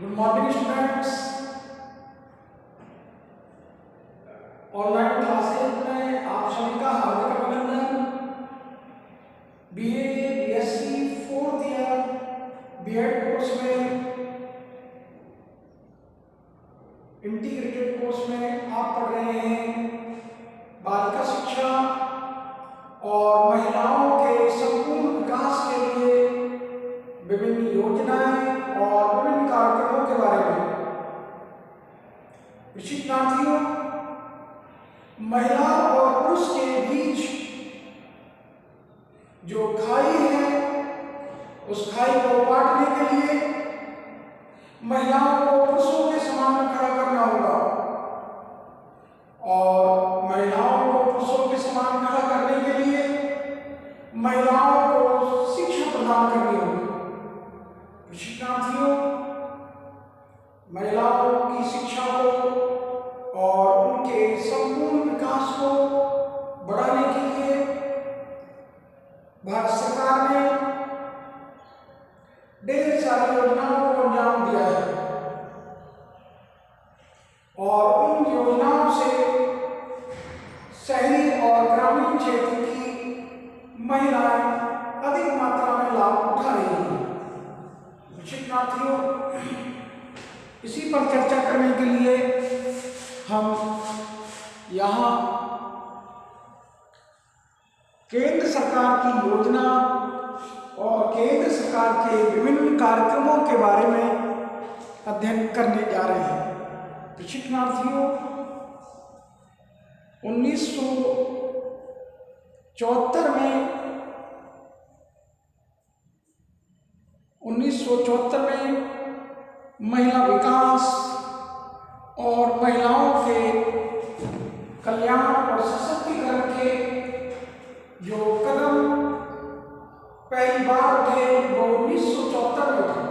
Good morning students. Online classes में आप सभी का हार्दिक अभिनंदन। BA, BSc, fourth year BEd course में, इंटीग्रेटेड कोर्स में आप पढ़ रहे हैं बालिका शिक्षा और महिलाओं के संपूर्ण विकास के लिए विभिन्न योजनाएं और विभिन्न कार्यक्रमों के बारे में। शिक्षार्थियों, महिला और पुरुष के बीच जो खाई है उस खाई को पाटने के लिए महिलाओं को पुरुषों के समान खड़ा करना होगा और महिलाओं को पुरुषों के समान खड़ा करने के लिए महिलाओं को शिक्षा प्रदान करनी होगी। शिक्षार्थियों, महिलाओं की शिक्षा को और उनके संपूर्ण विकास को बढ़ाने के लिए भारत सरकार ने ढेर सारी योजनाओं को अंजाम दिया है और उन योजनाओं से शहरी और ग्रामीण क्षेत्र की महिलाएं अधिक मात्रा में लाभ उठा रही हैं। शिक्षार्थियों, इसी पर चर्चा करने के लिए हम यहाँ केंद्र सरकार की योजना और केंद्र सरकार के विभिन्न कार्यक्रमों के बारे में अध्ययन करने जा रहे हैं। शिक्षार्थियों, 1974 में महिला विकास और महिलाओं के कल्याण और सशक्तिकरण के जो कदम पहली बार उठे वो 1974 में उठे।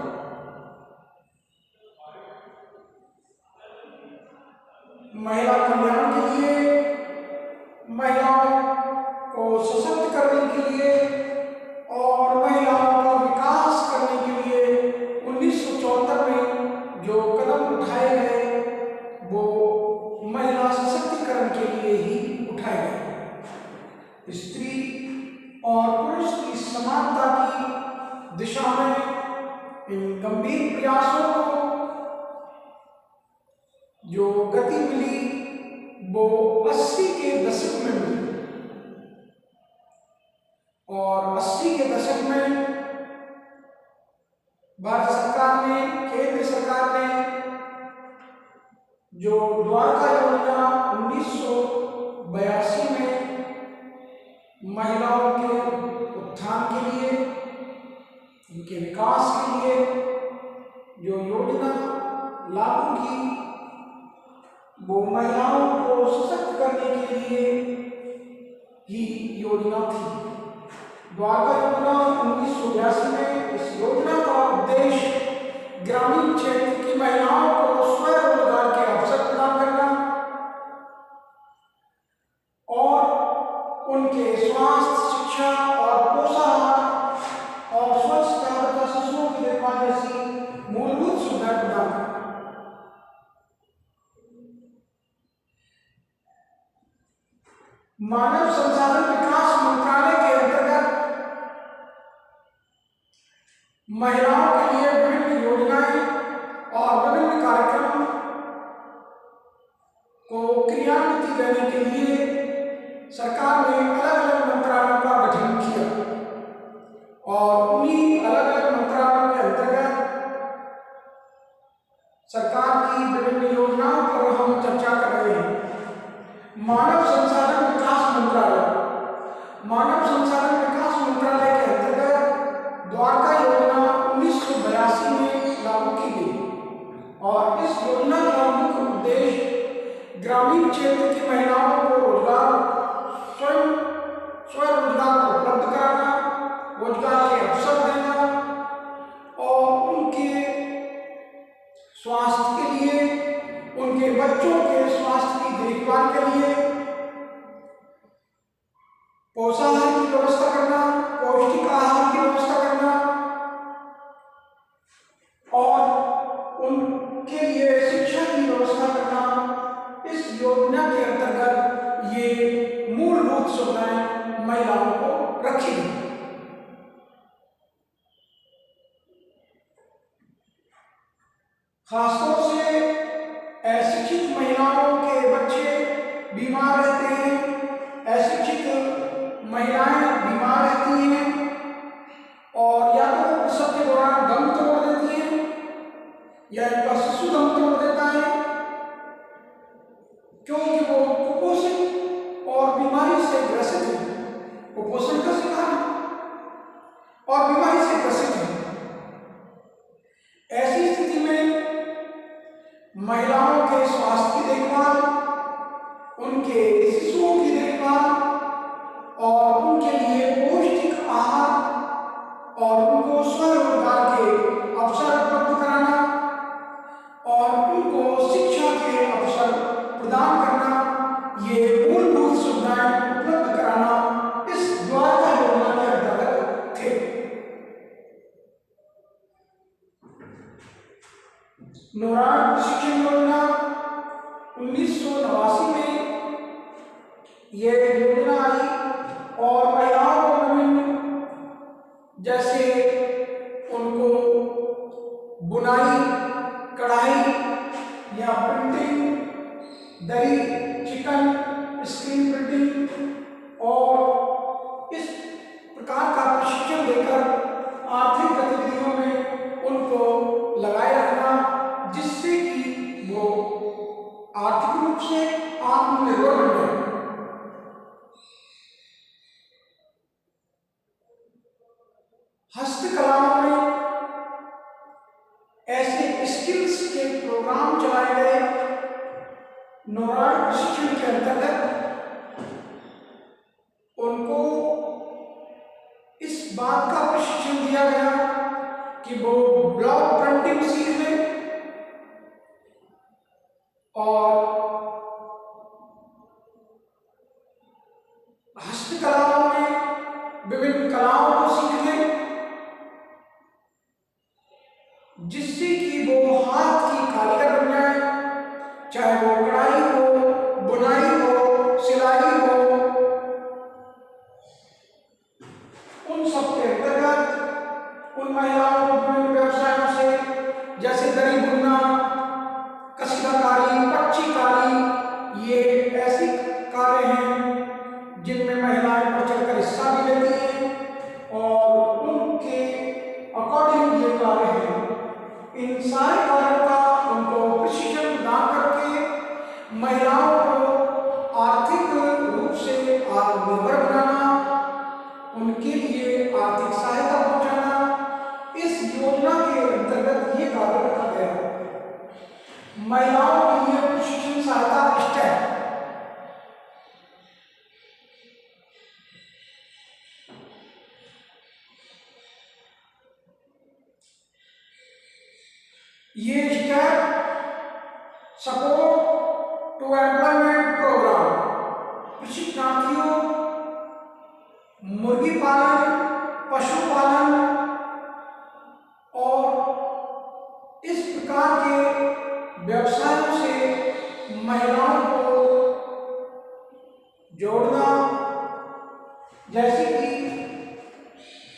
महिला कल्याण के लिए, महिलाओं को सशक्त करने के लिए और महिलाओं का विकास करने के लिए 1974 में जो कदम उठाए गए वो महिला सशक्तिकरण के लिए ही उठाए गए। स्त्री और पुरुष की समानता की दिशा में इन गंभीर प्रयासों को जो गति मिली वो 80 के दशक में मिली और 80 के दशक में भारत सरकार ने, केंद्र सरकार ने जो द्वारका योजना 1982 में महिलाओं के उत्थान के लिए, उनके विकास के लिए जो योजना लागू की वो महिलाओं को सशक्त करने के लिए ही योजना थी। द्वारका योजना 1982 में इस योजना का उद्देश्य ग्रामीण क्षेत्र की महिलाओं को स्वरोजगार के अवसर प्रदान करना और उनके स्वास्थ्य, शिक्षा और पोषण और स्वच्छता तथा शिशुओं की देखभाल जैसी मूलभूत सुविधाएं प्रदान करना। मानव संसाधन विकास मंत्रालय के अंतर्गत महिलाओं के लिए विभिन्न योजनाएं और विभिन्न कार्यक्रम को क्रियान्वित देने के लिए सरकार ने अलग अलग मंत्रालयों का गठन किया और उन्हीं अलग अलग मंत्रालयों के अंतर्गत सरकार की विभिन्न योजनाओं पर हम चर्चा कर रहे हैं। मानव संसाधन विकास मंत्रालय, मानव संसाधन विकास मंत्रालय के अंतर्गत द्वारका योजना 1982 में लागू की गई और इस योजना का मुख्य उद्देश्य ग्रामीण क्षेत्र की महिलाओं को स्वरोजगार उपलब्ध कराना, रोजगार के अवसर देना और उनके स्वास्थ्य के लिए, उनके बच्चों के स्वास्थ्य की देखभाल के लिए पोषाहार की व्यवस्था करना, पौष्टिक आहार की व्यवस्था करना और उन खासतौर से अशिक्षित महिलाओं के बच्चे बीमार रहते हैं, अशिक्षित महिलाएं बीमार रहती हैं और या तो प्रसव के दौरान दम तोड़ देती हैं या इनका शिशु दम तोड़ देता है, क्योंकि वो कुपोषण और बीमारी से ग्रसित है, कुपोषण का शिकार और बीमारी से ग्रसित है। ऐसी स्थिति में महिलाओं के स्वास्थ्य की देखभाल, उनके शिशुओं की देखभाल और उनके लिए पौष्टिक आहार और उनको स्वरोजगार के अवसर उपलब्ध कराना और उनको शिक्षा के अवसर प्रदान करना, ये मूलभूत सुविधाएं उपलब्ध कराना इस द्वारका योजना के अंतर्गत थे। नौरान प्रशिक्षण योजना 1989 में ये योजना आई और महिलाओं को विभिन्न जैसे उनको बुनाई, कढ़ाई या प्रिंटिंग, दरी, चिकन, स्क्रीन प्रिंटिंग और इस प्रकार का प्रशिक्षण देकर आर्थिक गतिविधियों में उनको लगाए रखना, जिससे कि वो आर्थिक रूप से आत्मनिर्भर बन जाए। हस्तकलाओं में ऐसे स्किल्स के प्रोग्राम चलाए गए नौरान प्रशिक्षण के अंतर्गत। उनको इस बात का प्रशिक्षण दिया गया कि वो ब्लॉक प्रिंटिंग सीख लें और हस्तकलाओं में विभिन्न कलाओं को सीख लें, जिससे कि वो हाथ की कारीगर बन जाए, चाहे वो कढ़ाई हो, बुनाई हो, सिलाई हो। उन सब के अंतर्गत उन महिलाओं को विभिन्न व्यवसायों से जैसे दरी बुनना, कसीदाकारी, पच्चीकारी, ये ऐसे कार्य हैं जिनमें महिलाएं बढ़ चढ़कर हिस्सा भी लेती हैं और उनके अकॉर्डिंग ये कार्य हैं। इन सारे कार्यों का उनको प्रशिक्षण प्रदान करके महिलाओं को आर्थिक रूप से आत्मनिर्भर बनाना, उनके लिए आर्थिक सहायता पहुंचाना, इस योजना के अंतर्गत ये कार्य रखा गया। महिलाओं के लिए प्रशिक्षण सहायता स्टेप ये STEP support to employment programme प्रशिक्षणार्थियों मुर्गी पालन, पशुपालन और इस प्रकार के व्यवसायों से महिलाओं को जोड़ना, जैसे कि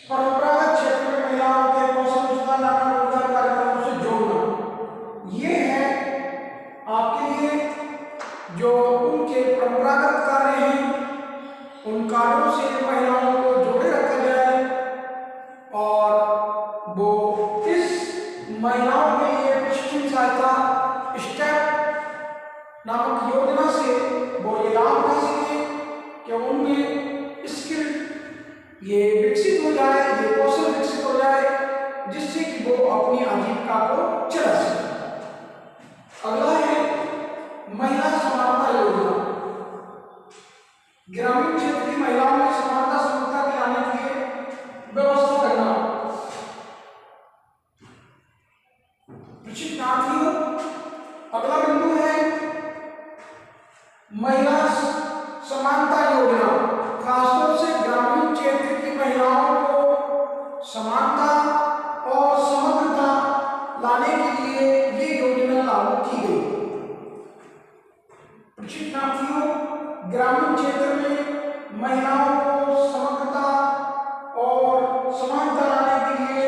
परंपरागत क्षेत्र में महिलाओं के कौशल विकास लाना, रोजगार कार्यक्रमों से जोड़ना, ये है आपके लिए जो उनके परंपरागत कार्य हैं, उन कार्यों से महिलाओं को जोड़े रखा जाए और वो इस महिलाओं के लिए प्रशिक्षण सहायता स्टेप नामक योजना से वो ये लाभ उठा सके कि उनमें स्किल ये विकसित हो जाए, ये कौशल विकसित हो जाए, जिससे कि वो अपनी आजीविका को चला सके। अगला है महिला समानता योजना। ग्रामीण क्षेत्र की महिलाओं में समानता समता के लाने के लिए व्यवस्था करना। प्रशिक्षणार्थियों, अगला बिंदु है महिला समानता योजना। खासतौर से ग्रामीण क्षेत्र की महिलाओं को समानता और समग्रता लाने के लिए ये योजना लागू की गई। प्रशिक्षणार्थियों, ग्रामीण क्षेत्र में महिलाओं को समग्रता और समानता लाने के लिए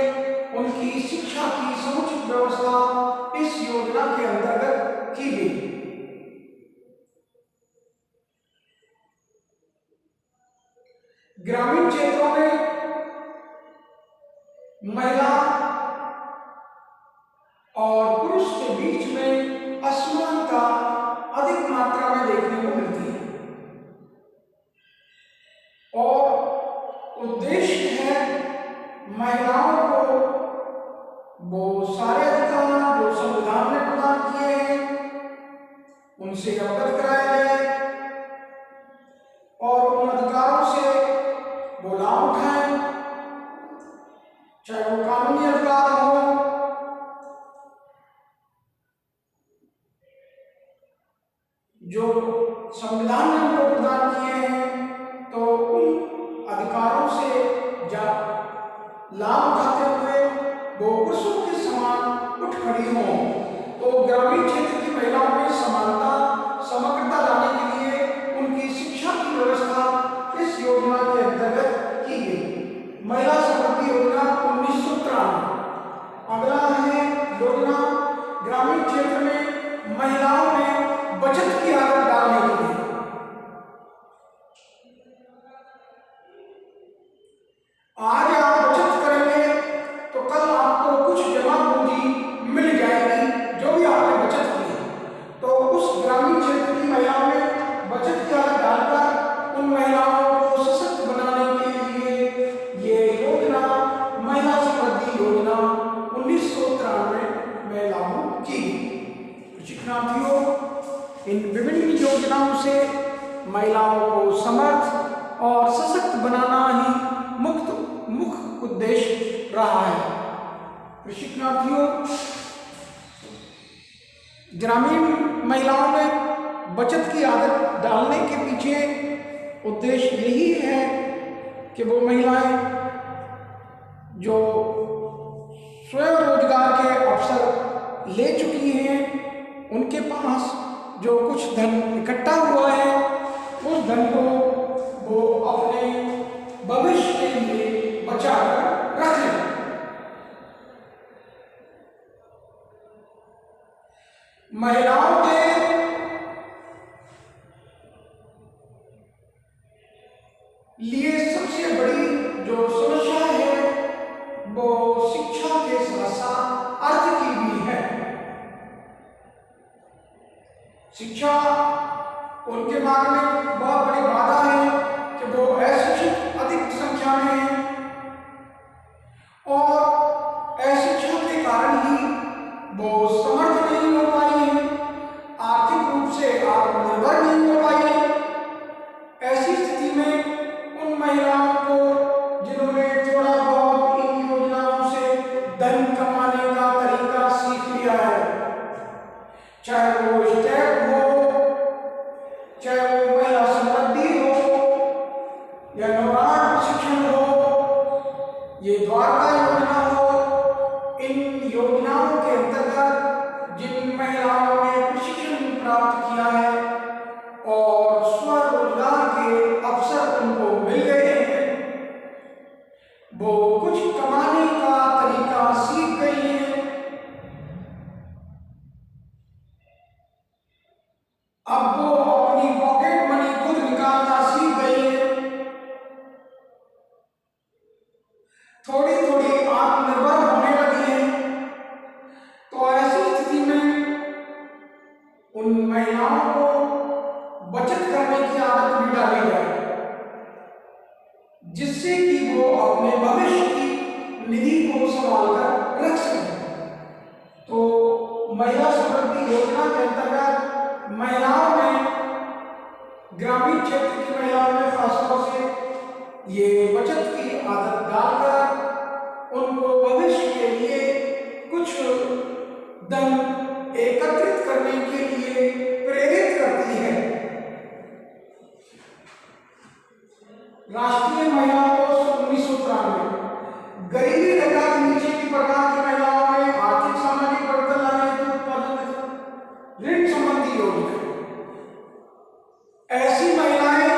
उनकी शिक्षा की समुचित व्यवस्था इस योजना योजना के अंतर्गत की गई। ग्रामीण क्षेत्रों में महिला और पुरुष के बीच में असमानता अधिक मात्रा में देखने को मिलती है और उद्देश्य है महिलाओं को वो सारे अधिकार जो संविधान ने प्रदान किए हैं उनसे अवगत कराया जाए और उन अधिकारों से वो लाभ उठाएं, चाहे वो कानूनी अधिकार हो, जो संविधान ने उनको प्रदान किए हैं, तो उन अधिकारों से लाभ उठाते हुए वो पुरुषों के समान उठ खड़ी हों। तो ग्रामीण क्षेत्र की महिलाओं में समानता समग्रता लाने के लिए उनकी शिक्षा की व्यवस्था इस योजना के अंतर्गत की गई। महिला समृद्धि योजना 1993। अगला है योजना ग्रामीण क्षेत्र में महिलाओं में बचत की आदत डालने के लिए। आज आप बचत करेंगे तो कल आपको कुछ जमा पूंजी मिल जाएगी जो भी आपने बचत की है। तो उस ग्रामीण क्षेत्र की महिलाओं में बचत की आदत डालकर उन महिलाओं को सशक्त बनाने के लिए ये योजना महिला समृद्धि योजना 1993 में लागू की। शिक्षार्थियों, इन विभिन्न योजनाओं से महिलाओं को समर्थ और सशक्त बनाना ही मुख्य उद्देश्य रहा है। शिक्षार्थियों, ग्रामीण महिलाओं में बचत की आदत डालने के पीछे उद्देश्य यही है कि वो महिलाएं जो स्वयं रोजगार के अवसर ले चुकी हैं, उनके पास जो कुछ धन इकट्ठा हुआ है उस धन को वो अपने भविष्य के लिए बचा कर रख लें। महिलाओं के लिए सबसे बड़ी जो समस्या है वो शिक्षा के साथ साथ अर्थ की भी है। शिक्षा उनके मार्ग में बहुत बड़ी बाधा है कि वो अशिक्षित अधिक संख्या में है और अशिक्षा के कारण ही वो समर्थ नहीं हो पाई है, आर्थिक रूप से आत्मनिर्भर नहीं हो पाई है। ऐसी स्थिति में उन महिलाओं को जिन्होंने थोड़ा बहुत इन योजनाओं से धन कमाने का तरीका सीख लिया है, चाहे वो स्टेप हो, चाहे वो महिला समृद्धि हो या नवरात्र प्रशिक्षण हो, ये द्वारका योजना हो, इन योजनाओं के अंतर्गत जिन महिलाओं ने प्रशिक्षण प्राप्त किया है और स्वरोजगार के अवसर उनको मिल गए हैं, वो कुछ कमाने का तरीका सीख गई हैं, अब वो अपनी पॉकेट मनी खुद निकालना सीख गई है, थोड़ी थोड़ी आत्मनिर्भर होने लगी है। तो ऐसी स्थिति में उन महिलाओं को बचत करने की आदत भी डाली जाए, जिससे कि वो अपने भविष्य की निधि को संभाल कर रख सकें। तो महिला समृद्धि योजना के अंतर्गत महिलाओं में, ग्रामीण क्षेत्र की महिलाओं में खासतौर से ये बचत की आदत डालकर उनको भविष्य के लिए कुछ धन एकत्रित करने के लिए प्रेरित करती है। राष्ट्रीय महिला कोष 1993 गरीबी रेखा के नीचे की प्रकार की महिलाओं में आर्थिक सामाजिक बढ़त लाने हेतु उत्पादन ऋण संबंधी योजना। ऐसी महिलाएं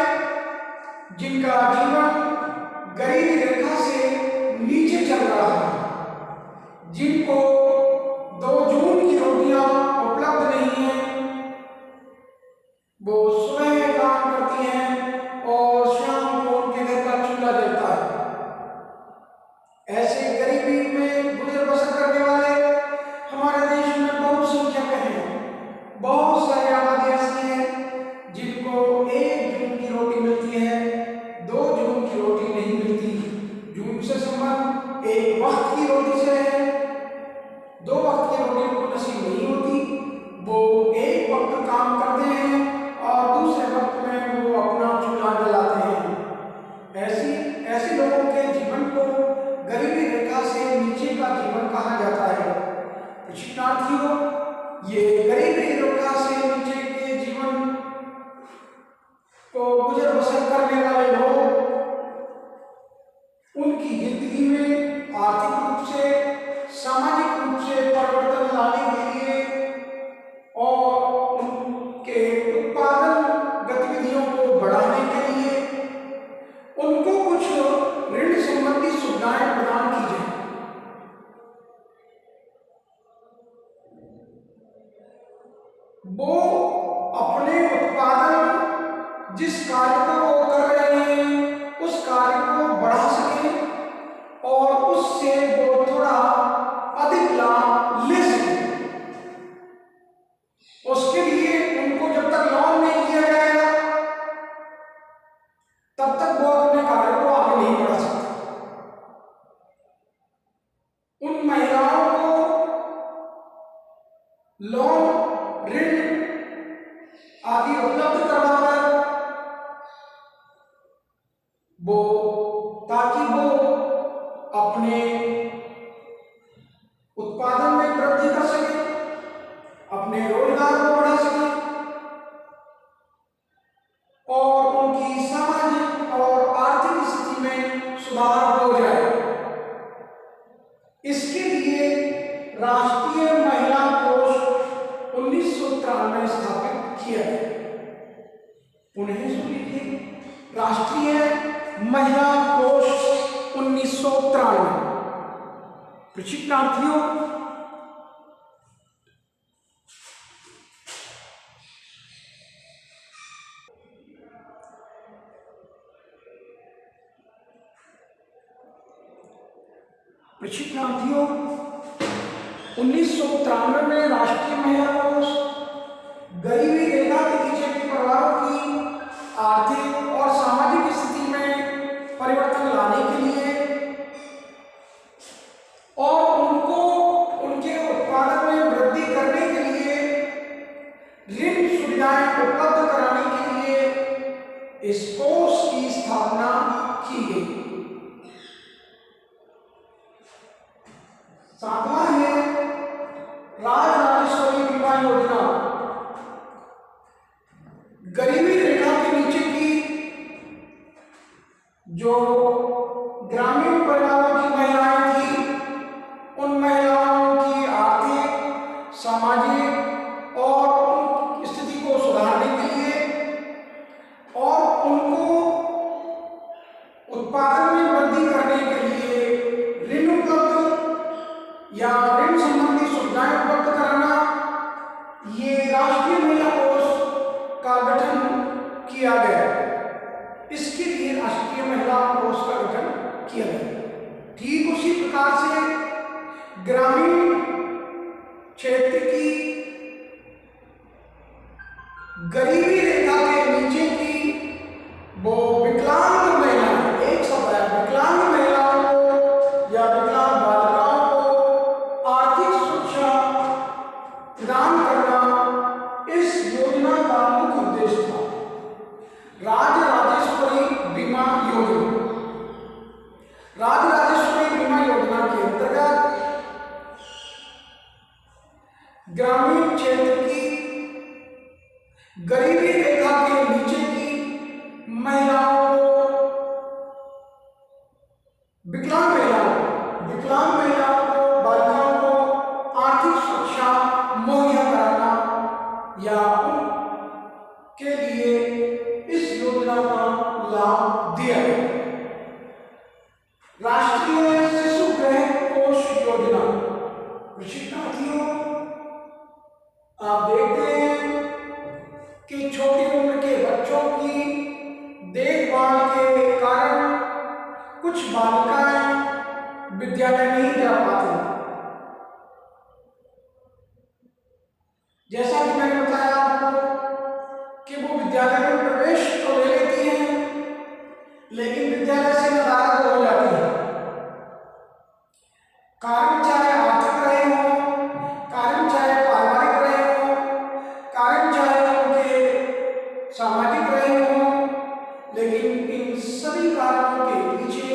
जिनका जीवन गरीबी रेखा से नीचे चल रहा है, जिनको 2 जून की ऐसे गरीबी में गुजर बसर करने वाले हमारे देश में बहुत संख्या में हैं। बहुत सारी आबादी ऐसी है जिनको 1 जून की रोटी मिलती है, 2 जून की रोटी नहीं मिलती। जून से संबंध एक वक्त की रोटी से है, 2 वक्त की रोटी उनको नसीब नहीं होती। वो एक वक्त काम करते हैं और दूसरे वक्त में वो अपना चूल्हा जलाते हैं। ऐसे लोगों के जीवन को गरीबी रेखा से नीचे का जीवन कहा जाता है। प्रशिक्षणार्थियों, ये गरीबी रेखा से नीचे के जीवन को गुजर बसर करने वाले लोग उनकी जिंदगी में आर्थिक रूप से, सामाजिक रूप से परिवर्तन लाने के लिए और उनके उत्पादन गतिविधियों को बढ़ाने के लिए उनको कुछ ऋण संबंधी सुविधाएं प्रदान की जाए। वो अपने उत्पादन, जिस कार्य को वो कर रहे हैं, उस कार्य को बढ़ा सकें और उससे वो थोड़ा अधिक लाभ ले सकें। उसके लिए उनको जब तक लोन नहीं दिया जाएगा तब तक वो अपने कार्य को आगे नहीं बढ़ा सकते। उन महिलाओं को लोन, ऋण आदि उपलब्ध करवाकर वो, ताकि वो अपने उत्पादन में वृद्धि कर सके, अपने रोजगार को बढ़ा सके और उनकी सामाजिक और आर्थिक स्थिति में सुधार हो जाए। इसके लिए राष्ट्रीय महिला कोष 1993 में स्थापित किया गया। उन्हें सुन लीजिए, राष्ट्रीय महिला कोष 1993। प्रशिक्षणार्थियों, प्रशिक्षणार्थियों 1993 में राष्ट्रीय महिला कोष गरीबी रेखा के नीचे के परिवारों की आर्थिक और सामाजिक स्थिति में परिवर्तन लाने के लिए और उनको उनके उत्पादन में वृद्धि करने के लिए ऋण सुविधाएं उपलब्ध कराने के लिए इस कोष की स्थापना की गई। सातवां है राजराजेश्वरी बीमा योजना। गरीबी रेखा के नीचे की जो ग्रामीण परिवारों की महिलाएं थी, उन महिलाओं की आर्थिक, सामाजिक और स्थिति को सुधारने के लिए और उनको उत्पादन में वृद्धि करने के लिए ऋण उपलब्ध या ऋण संबंधी सुविधाएं उपलब्ध कराना, ये राष्ट्रीय महिला कोष का गठन किया गया। इसके लिए राष्ट्रीय महिला कोष का गठन किया गया। ठीक उसी प्रकार से ग्रामीण क्षेत्र की गरीबी रेखा के नीचे की वो विकलांग महिलाएं, एक शब्द है विकलांग महिलाओं को या विकलांग बालिकाओं को आर्थिक सुरक्षा प्रदान करना इस योजना का मुख्य उद्देश्य था। राजराजेश्वरी बीमा योजना। राजराजेश्वरी बीमा योजना के अंतर्गत ग्रामीण क्षेत्र की गरीबी रेखा के नीचे की महिलाओं को, विकलांग महिलाओं को, बालिकाओं को आर्थिक सुरक्षा मुहैया कराना या उनके लिए इस योजना का लाभ दिया गया। राष्ट्रीय शिशु गृह कोष योजना। प्रशिक्षणार्थियों, आप देखते हैं कि छोटी उम्र के बच्चों की देखभाल के कारण कुछ बालिकाएं विद्यालय नहीं जा पाते। जैसा कि मैंने बताया आपको कि वो विद्यालय में प्रवेश तो ले लेती हैं, लेकिन विद्यालय से नाराज हो जाती है। कारण चाहे आर्थिक रहे हो, कारण चाहे पारिवारिक रहे हो, कारण चाहे उनके सामाजिक रहे हो, लेकिन इन सभी कारणों के पीछे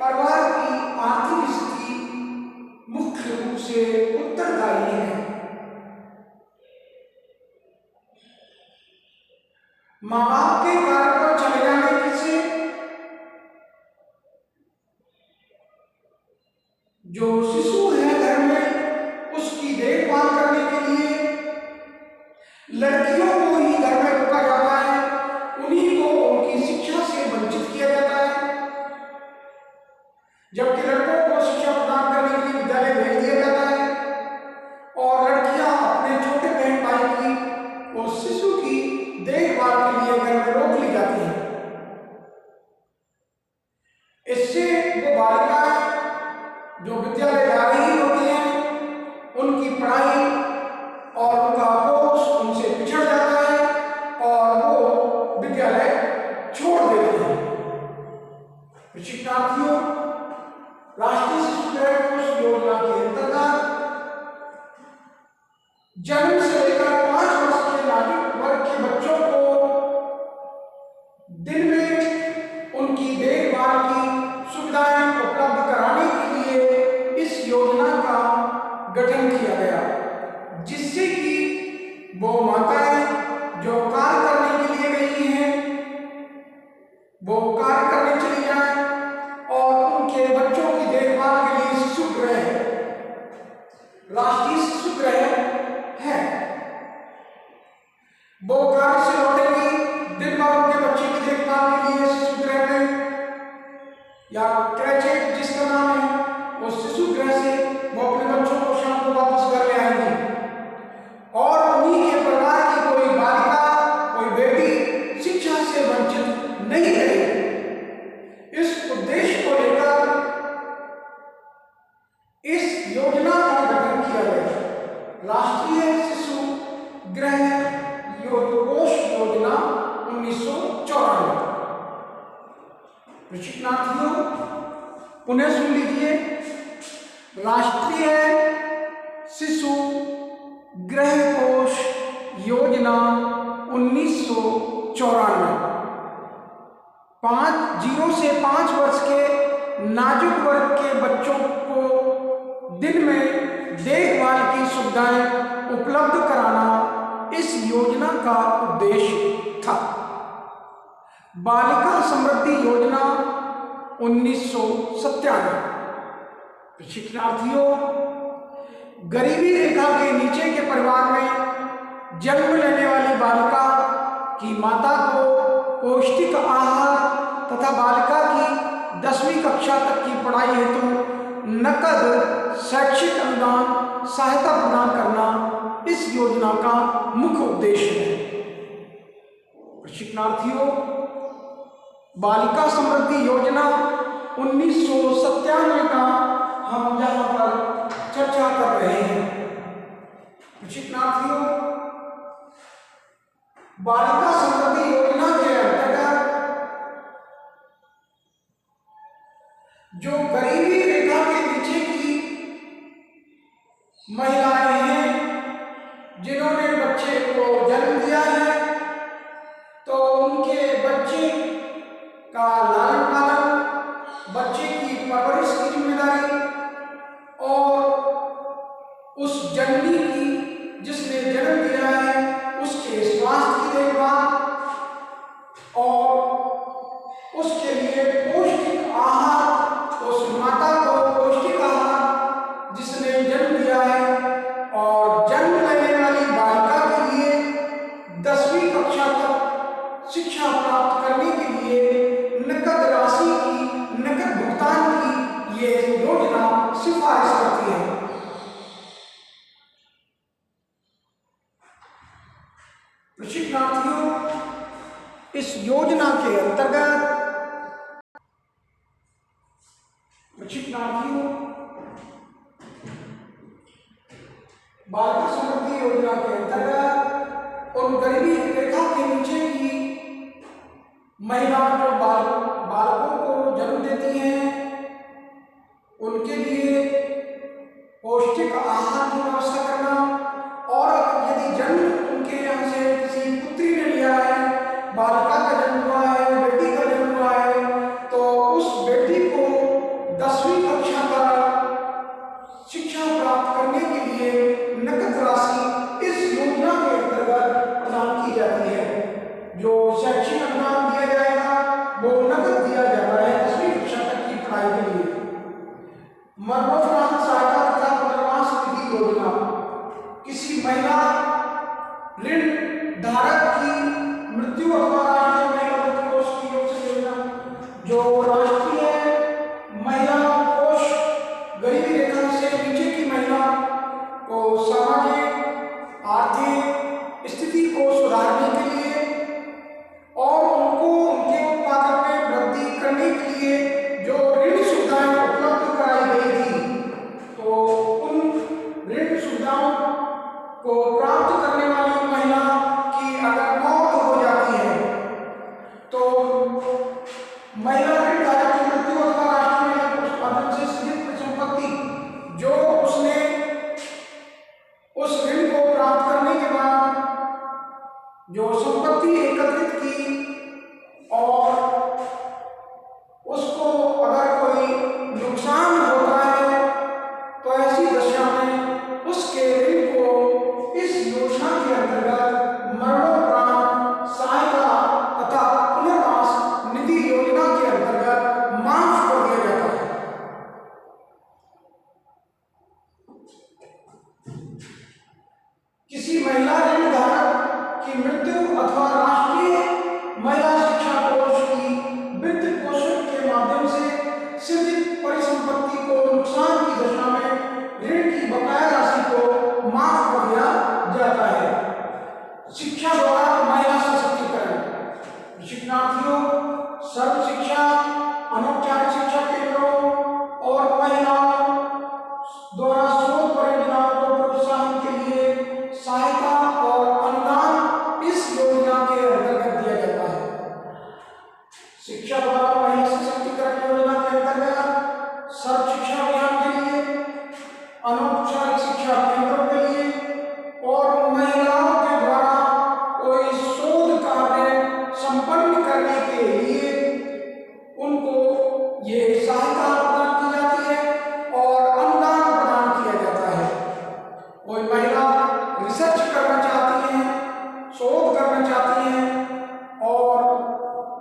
परिवार की आर्थिक स्थिति मुख्य रूप से उत्तरदायी है। माँ बाप के कार्य पर चले जाने से जो शिशु है घर में, उसकी देखभाल करने के लिए लड़कियों को ही घर में रखा जाता है, उन्हीं को उनकी शिक्षा से वंचित किया जाता है, जबकि लड़कों को शिक्षा प्रदान करने के लिए विद्यालय भेज दिया जाता है और लड़कियां अपने छोटे बहन भाई की और शिशु की देखभाल के लिए घर में रोक ली जाती है। इससे वो बालिकाएं जो विद्यालय जा रही होती हैं, उनकी पढ़ाई और उनका कोर्स उनसे पिछड़ जाता है और वो विद्यालय छोड़ देते हैं। शिक्षार्थियों, राष्ट्रीय शिशु गृह कोष योजना के अंतर्गत जन्म से लेकर 5 वर्ष के नाजुक वर्ग के बच्चों को दिन में उनकी देखभाल की सुविधाएं उपलब्ध कराने के लिए इस योजना का गठन किया गया, जिससे कि वो माताएं जो कार्य करने के लिए गई हैं, वो कार्य करने चली जाएं और उनके बच्चों की देखभाल के लिए शिशु गृह, राष्ट्रीय शिशु गृह है, वो कार्य से लौटेगी, दिन भर उनके बच्चे की देखभाल के लिए शिशु गृह में या क्रैचे जिसका नाम है, वो शिशु गृह से वो अपने बच्चों को शाम को वापस घर ले आएंगे और उन्हीं के परिवार की कोई बालिका, कोई बेटी शिक्षा से वंचित नहीं रहेगी। इस उद्देश्य को लेकर इस योजना का गठन किया गया, राष्ट्रीय शिशु गृह कोष योजना 1994। प्रशिक्षणार्थियों, पुनः सुन लीजिए, राष्ट्रीय शिशु गृह कोष योजना 1994 0 से 5 वर्ष के नाजुक वर्ग के बच्चों को दिन में देखभाल की सुविधाएं उपलब्ध कराना इस योजना का उद्देश्य था। बालिका समृद्धि योजना 1997। शिक्षार्थियों, गरीबी रेखा के नीचे के परिवार में जन्म लेने वाली बालिका की माता को पौष्टिक आहार तथा बालिका की 10वीं कक्षा तक की पढ़ाई हेतु नकद शैक्षिक अनुदान सहायता प्रदान करना इस योजना का मुख्य उद्देश्य है। शिक्षार्थियों, बालिका समृद्धि योजना 1997 का हम यहाँ पर चर्चा कर रहे हैं। शिक्षार्थियों, बालिका समृद्धि योजना के अंतर्गत जो गरीबी रेखा के नीचे की महिलाएं हैं, जिन्होंने बच्चे को जन्म दिया है, तो उनके बच्चे का लालन पालन, बच्चे की परवरिश की जिम्मेदारी और उस जननी की जिसने जन्म दिया है उसके स्वास्थ्य की देखभाल और उसके लिए पौष्टिक आहार, उस माता को पौष्टिक आहार जिसने जन्म दिया है और जन्म लेने वाली बालिका के लिए 10वीं कक्षा तक शिक्षा प्राप्त करने के लिए नकद राशि की, नकद भुगतान की ये योजना सिफारिश करती है। प्रशिक्षणार्थियों, इस योजना के अंतर्गत प्रशिक्षणार्थियों बालिका समृद्धि योजना के अंतर्गत उन गरीबी रेखा के नीचे की महिला जो बालकों को जन्म देती हैं उनके लिए पौष्टिक आहार की व्यवस्था करना, और यदि जन्म उनके यहाँ से किसी पुत्री ने लिया है, बालिका का जन्म हुआ है, बेटी का जन्म हुआ है, तो उस बेटी को 10वीं कक्षा तक शिक्षा प्राप्त करने के लिए नकद राशि इस योजना के अंतर्गत प्रदान की जाती है। जो शैक्षिक अनुदान दिया जाएगा वो नकद दिया जाता है 10वीं कक्षा तक की पढ़ाई के लिए। मरणोपरांत सहायता तथा पुनर्वास निधि योजना, किसी महिला ऋण धारक की मृत्यु अथवा राष्ट्रीय महिला वित्त कोष की ओर से योजना, जो राष्ट्रीय महिला कोष गरीबी रेखा से नीचे की महिला को सामाजिक आर्थिक स्थिति को सुधारने के लिए और उनको उनके उत्पादन में वृद्धि करने के लिए जो ऋण सुविधाएं उपलब्ध कराई गई थी, तो उन ऋण सुविधाओं को प्राप्त करने वाली महिला की अगर मौत हो जाती है तो महिला ऋण धारक की मृत्यु अथवा राष्ट्रीय महिला उत्पादन से सृजित परिसंपत्ति जो उसने उस ऋण को प्राप्त करने के बाद जो संपत्ति एकत्रित की और उसको अगर कोई नुकसान होता है तो ऐसी दशा में उसके ऋण को इस योजना के अंतर्गत मरणोपरांत सहायता तथा पुनर्वास निधि योजना के अंतर्गत माफ कर दिया जाता है। किसी महिला ऋण धारक की मृत्यु अथवा राष्ट्रीय महिला शिक्षा कोष की वित्त पोषण के माध्यम से सृजित परिसंपत्ति को नुकसान की दशा में ऋण की बकाया राशि को माफ कर दिया जाता है। शिक्षा द्वारा महिला सशक्तिकरण, शिक्षार्थियों, सर्व शिक्षा, अनौपचारिक शिक्षा केंद्रों और महिलाओं द्वारा शोध परियोजनाओं को प्रोत्साहन के लिए सहायता और अनुदान इस योजना के अंतर्गत दिया जाता है। शिक्षा द्वारा महिला सशक्तिकरण योजना के अंतर्गत सर्व शिक्षा अभियान के लिए, अनौपचारिक शिक्षा केंद्रों के लिए और महिलाओं के द्वारा कोई शोध कार्य संपन्न करने के लिए उनको ये सहायता प्रदान की जाती है और अनुदान प्रदान किया जाता है। कोई महिला रिसर्च करना चाहती हैं, शोध करना चाहती हैं और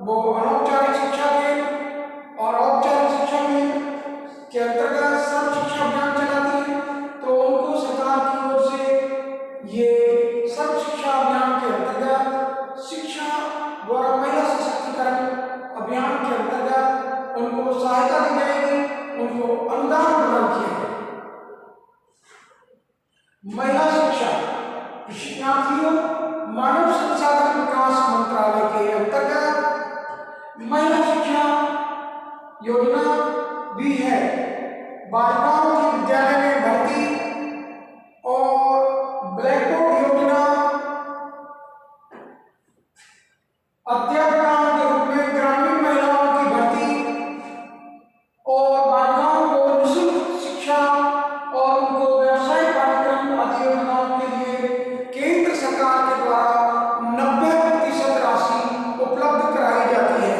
वो अनौपचारिक शिक्षा केंद्र और औपचारिक शिक्षा केंद्र के अंतर्गत सर्व शिक्षा अभियान चलाती हैं, तो उनको सरकार की ओर से ये सर्व शिक्षा अभियान के अंतर्गत शिक्षा द्वारा महिला सशक्तिकरण अभियान के अंतर्गत उनको सहायता दी जाएगी, उनको अनुदान प्रदान किया जाएगा। महिला शिक्षा, शिक्षार्थियों, मानव संसाधन विकास मंत्रालय के अंतर्गत महिला शिक्षा योजना भी है। बालिकाओं की विद्यालय में भर्ती और ब्लैक बोर्ड योजना, अध्यापकों के रूप में ग्रामीण महिलाओं की भर्ती और बालिकाओं को निःशुल्क शिक्षा और उनको व्यवसाय पाठ्यक्रम आदि योजनाओं के लिए केंद्र सरकार के द्वारा 90% राशि उपलब्ध कराई जाती है।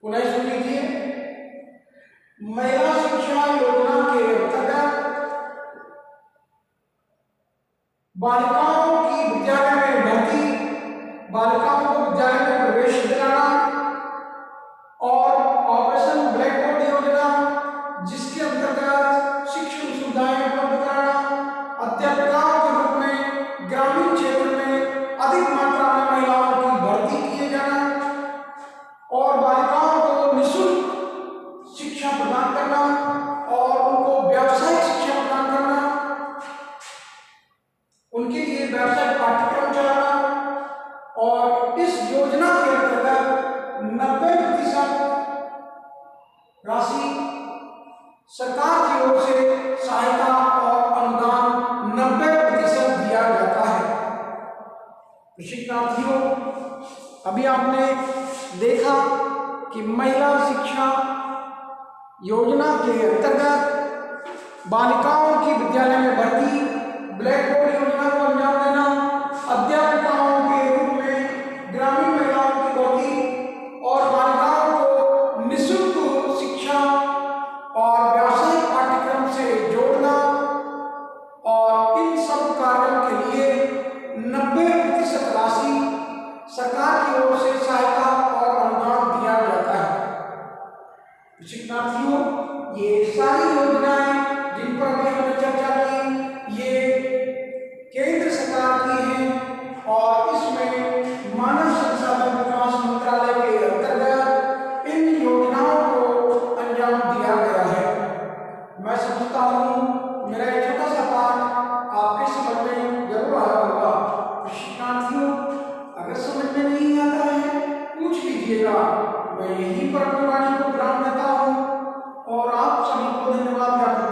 पुनः सुन लीजिए, महिला शिक्षा योजना के अंतर्गत बालिकाओं की विद्यालय में भर्ती, बालिकाओं को विद्यालय में प्रवेश दिलाना और ऑपरेशन ब्लैक बोर्ड योजना जिसके अंतर्गत शिक्षण सुविधाएं उपलब्ध कराना, अध्यापकों के रूप में ग्रामीण क्षेत्र में अधिक मात्रा में महिलाओं की भर्ती किए जाना और बालिकाओं को निःशुल्क शिक्षा प्रदान करना और उनको व्यावसायिक शिक्षा प्रदान करना, उनके लिए व्यावसायिक पाठ्यक्रम चलाना और इस योजना के अंतर्गत 90% राशि सरकार की ओर से सहायता और अनुदान 90% दिया जाता है। शिक्षार्थियों, अभी आपने देखा कि महिला शिक्षा योजना के अंतर्गत बालिकाओं की विद्यालय में भर्ती, ब्लैक बोर्ड योजना को अंजाम देना, अध्यापिकाओं के रूप में ग्रामीण महिलाओं की भर्ती और बालिकाओं को निःशुल्क शिक्षा और व्यावसायिक पाठ्यक्रम से जोड़ना, और इन सब कार्यों के लिए 90% राशि सरकार की ओर से सहायता और अनुदान दिया जाता है। शिक्षार्थियों, ये सारी योजनाएं जिन पर भी हमने चर्चा की, ये केंद्र सरकार की हैं और इसमें मानव संसाधन विकास मंत्रालय के अंतर्गत इन योजनाओं को अंजाम दिया गया है। मैं समझता हूँ मेरा एक छोटा सा पाठ आपके समझ में जरूर आया होगा। शिक्षार्थियों, अगर समझ में नहीं आता है पूछ लीजिएगा, मैं यहीं पर अपनी वाणी को विराम देता हूँ और आप सभी को धन्यवाद।